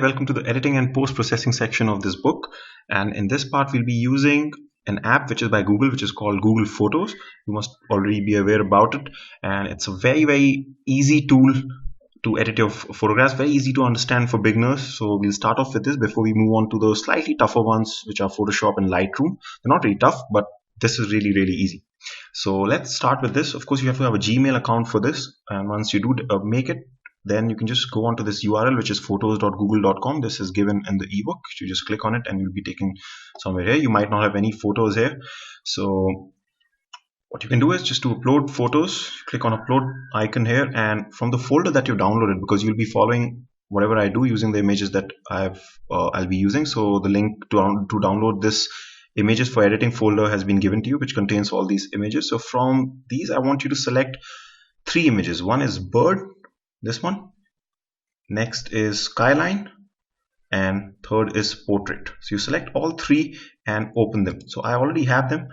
Welcome to the editing and post-processing section of this book. And in this part, we'll be using an app which is by Google, which is called Google Photos. You must already be aware about it. And it's a very easy tool to edit your photographs, very easy to understand for beginners. So we'll start off with this before we move on to the slightly tougher ones, which are Photoshop and Lightroom. They're not really tough, but this is really easy. So let's start with this. Of course, you have to have a Gmail account for this. And once you do make it, then you can just go onto this URL, which is photos.google.com. This is given in the ebook. You just click on it and you'll be taken somewhere here. You might not have any photos here. So what you can do is just to upload photos, click on upload icon here, and from the folder that you downloaded, because you'll be following whatever I do using the images that I'll be using. So the link to download this images for editing folder has been given to you, which contains all these images. So from these, I want you to select 3 images. One is bird, this one, next is skyline, and third is portrait. So you select all 3 and open them. So I already have them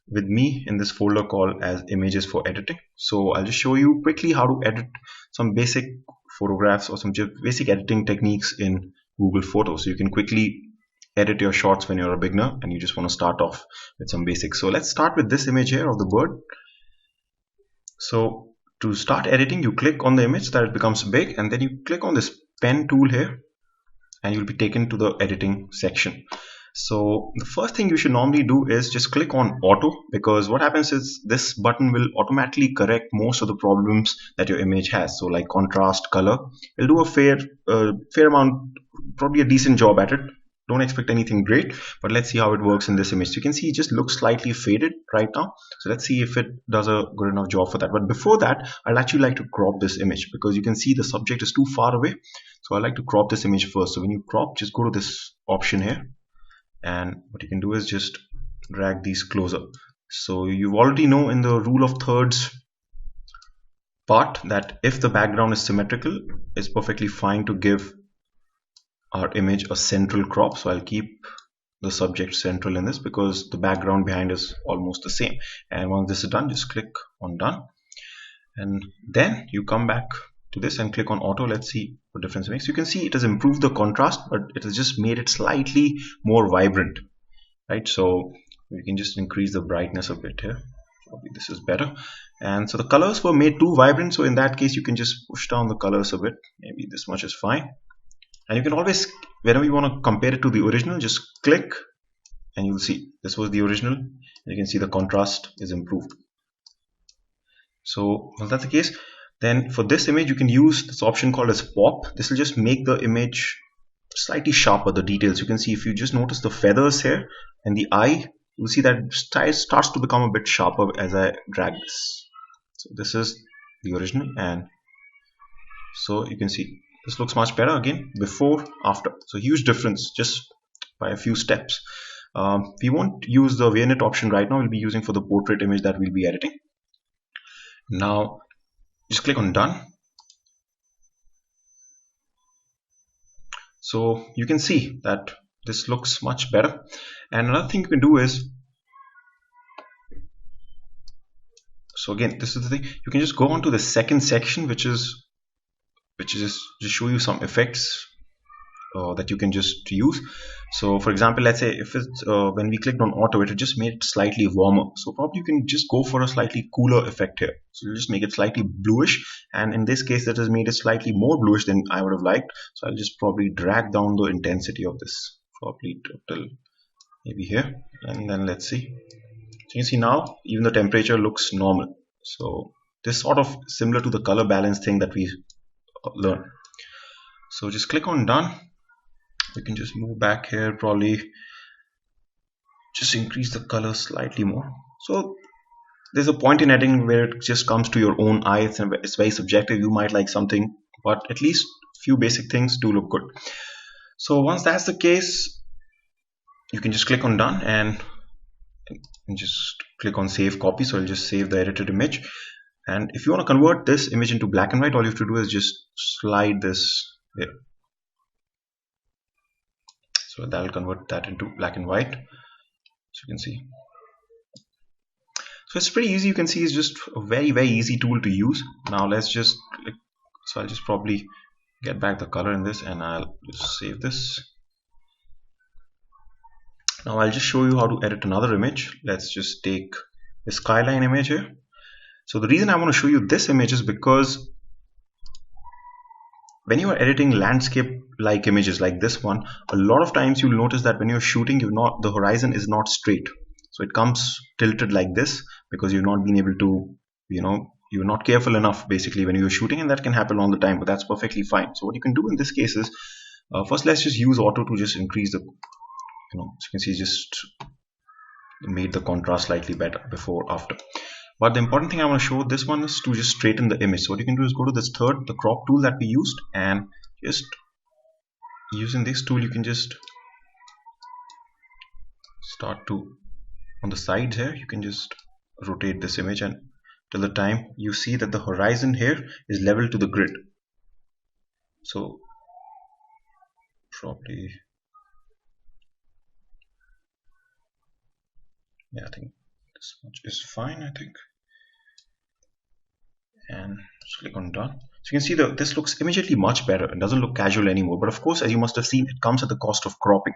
with me in this folder called as images for editing. So I'll just show you quickly how to edit some basic photographs or some basic editing techniques in Google Photos. So you can quickly edit your shots when you're a beginner and you just want to start off with some basics. So let's start with this image here of the bird. So to start editing, you click on the image that it becomes big, and then you click on this pen tool here and you'll be taken to the editing section. So the first thing you should normally do is just click on auto, because what happens is this button will automatically correct most of the problems that your image has. So like contrast, color, it'll do a fair amount, probably a decent job at it. Don't expect anything great, but let's see how it works in this image. So you can see it just looks slightly faded right now. So let's see if it does a good enough job for that. But before that, I'd actually like to crop this image, because you can see the subject is too far away. So I like to crop this image first. So when you crop, just go to this option here. And what you can do is just drag these closer. So you already know in the rule of thirds part that if the background is symmetrical, it's perfectly fine to give our image a central crop. So I'll keep the subject central in this because the background behind is almost the same. And once this is done, just click on done, and then you come back to this and click on auto. Let's see what difference it makes. You can see it has improved the contrast, but it has just made it slightly more vibrant, right? So we can just increase the brightness a bit here. Probably this is better. And so the colors were made too vibrant, so in that case you can just push down the colors a bit. Maybe this much is fine. And you can always, whenever you want to compare it to the original, just click and you'll see this was the original. You can see the contrast is improved. So once that's the case, then for this image you can use this option called as pop. This will just make the image slightly sharper, the details. You can see if you just notice the feathers here and the eye, you'll see that it starts to become a bit sharper as I drag this. So this is the original, and so you can see this looks much better again, before, after. So huge difference just by a few steps. We won't use the vignette option right now. We'll be using for the portrait image that we'll be editing. Now just click on done. So you can see that this looks much better. And another thing you can do is, so again, this is the thing, you can just go on to the second section, which is just show you some effects that you can just use. So for example, let's say if it's when we clicked on auto, it just made it slightly warmer. So probably you can just go for a slightly cooler effect here. So you just make it slightly bluish, and in this case that has made it slightly more bluish than I would have liked. So I'll just probably drag down the intensity of this, probably till maybe here, and then let's see. So you can see now even the temperature looks normal. So this sort of similar to the color balance thing that we learn. So just click on done. We can just move back here, probably just increase the color slightly more. So there's a point in editing where it just comes to your own eye. It's very subjective. You might like something, but at least few basic things do look good. So once that's the case, you can just click on done and just click on save copy. So I'll just save the edited image. And if you want to convert this image into black and white, all you have to do is just slide this here. So that will convert that into black and white. So you can see. So it's pretty easy. You can see it's just a very easy tool to use. Now let's just click. So I'll just probably get back the color in this, and I'll just save this. Now I'll just show you how to edit another image. Let's just take the skyline image here. So the reason I want to show you this image is because when you are editing landscape like images like this one, a lot of times you'll notice that when you're shooting, the horizon is not straight. So it comes tilted like this because you've not been able to, you're not careful enough basically when you're shooting, and that can happen all the time, but that's perfectly fine. So what you can do in this case is, first let's just use auto to just increase the, so you can see just made the contrast slightly better before after. But the important thing I want to show this one is to just straighten the image. So what you can do is go to this the crop tool that we used, and just using this tool you can just start to, on the sides here, you can just rotate this image and till the time you see that the horizon here is level to the grid. So probably, yeah, I think this much is fine, I think. And just click on done. So you can see that this looks immediately much better. It doesn't look casual anymore, but of course, as you must have seen, it comes at the cost of cropping.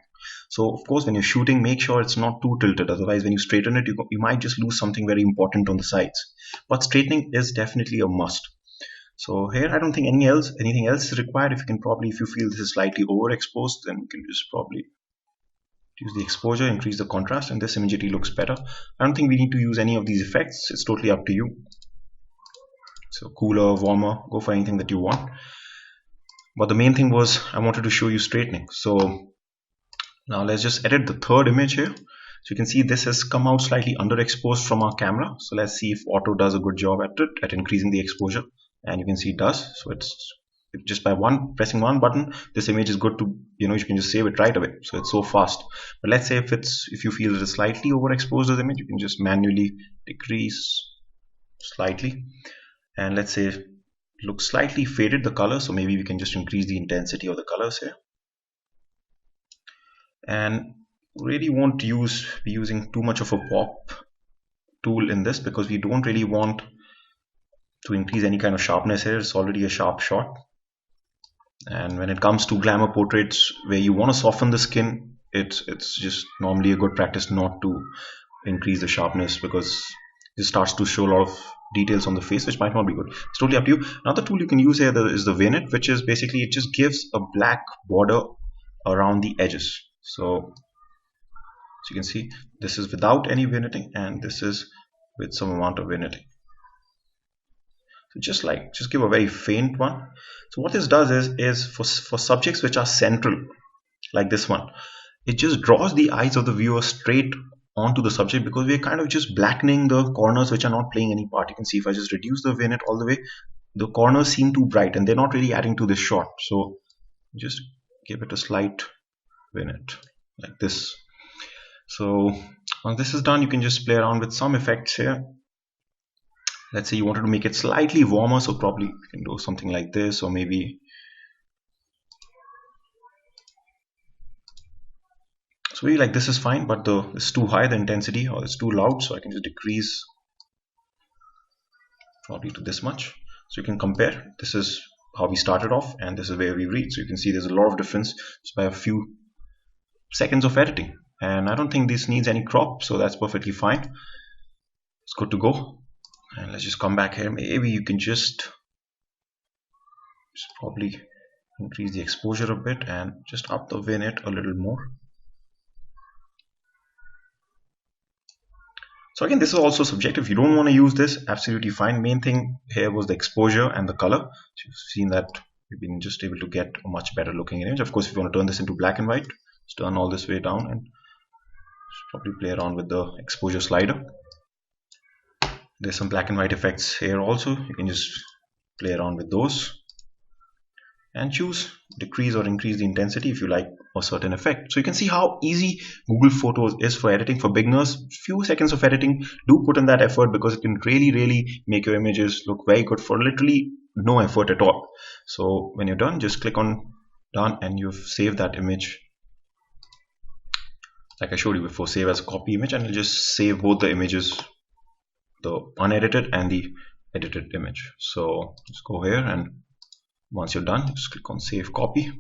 So of course, when you're shooting, make sure it's not too tilted, otherwise when you straighten it, you might just lose something very important on the sides. But straightening is definitely a must. So here I don't think anything else is required. If you feel this is slightly overexposed, then you can just probably use the exposure, increase the contrast, and this immediately looks better. I don't think we need to use any of these effects. It's totally up to you. So cooler, warmer, go for anything that you want. But the main thing was I wanted to show you straightening. So now let's just edit the third image here. So you can see this has come out slightly underexposed from our camera. So let's see if auto does a good job at increasing the exposure. And you can see it does. So it's just by pressing one button, this image is good to, you can just save it right away. So it's so fast. But let's say if you feel it is slightly overexposed this image, you can just manually decrease slightly. And let's say it looks slightly faded, the color, so maybe we can just increase the intensity of the colors here. And really won't be using too much of a pop tool in this, because we don't really want to increase any kind of sharpness here. It's already a sharp shot. And when it comes to glamour portraits where you want to soften the skin, it's just normally a good practice not to increase the sharpness, because it starts to show a lot of details on the face, which might not be good. It's totally up to you. Another tool you can use here is the vignette, which is basically, it just gives a black border around the edges. So you can see this is without any vignetting, and this is with some amount of vignetting. So just give a very faint one. So what this does is for subjects which are central, like this one, it just draws the eyes of the viewer straight onto the subject, because we're kind of just blackening the corners which are not playing any part. You can see if I just reduce the vignette all the way, the corners seem too bright and they're not really adding to this shot. So just give it a slight vignette like this. So once this is done, you can just play around with some effects here. Let's say you wanted to make it slightly warmer, so probably you can do something like this, or maybe so maybe like this is fine, but it's too high, the intensity, or it's too loud, so I can just decrease probably to this much. So you can compare. This is how we started off, and this is where we reach. So you can see there's a lot of difference just by a few seconds of editing, and I don't think this needs any crop, so that's perfectly fine. It's good to go. And let's just come back here. Maybe you can just probably increase the exposure a bit and just up the vignette a little more. So again, this is also subjective. If you don't want to use this, absolutely fine. Main thing here was the exposure and the color. So you've seen that we've been just able to get a much better looking image. Of course, if you want to turn this into black and white, just turn all this way down and probably play around with the exposure slider. There's some black and white effects here also. You can just play around with those and choose decrease or increase the intensity if you like a certain effect. So you can see how easy Google Photos is for editing. For beginners, few seconds of editing, do put in that effort, because it can really make your images look very good for literally no effort at all. So when you're done, just click on done, and you've saved that image like I showed you before. Save as a copy image, and it'll just save both the images, the unedited and the edited image. So let's go here and Once you're done, just click on save copy,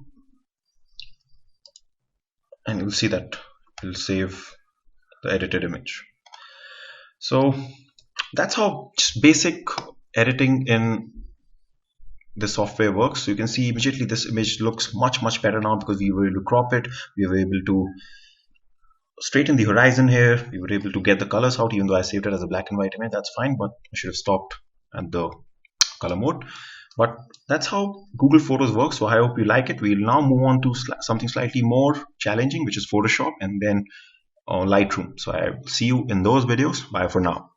and you'll see that it will save the edited image. So that's how just basic editing in the software works. So you can see immediately this image looks much better now because we were able to crop it, we were able to straighten the horizon here, we were able to get the colors out. Even though I saved it as a black and white image, that's fine, but I should have stopped at the color mode. But that's how Google Photos works. So I hope you like it. We'll now move on to something slightly more challenging, which is Photoshop and then Lightroom. So I will see you in those videos. Bye for now.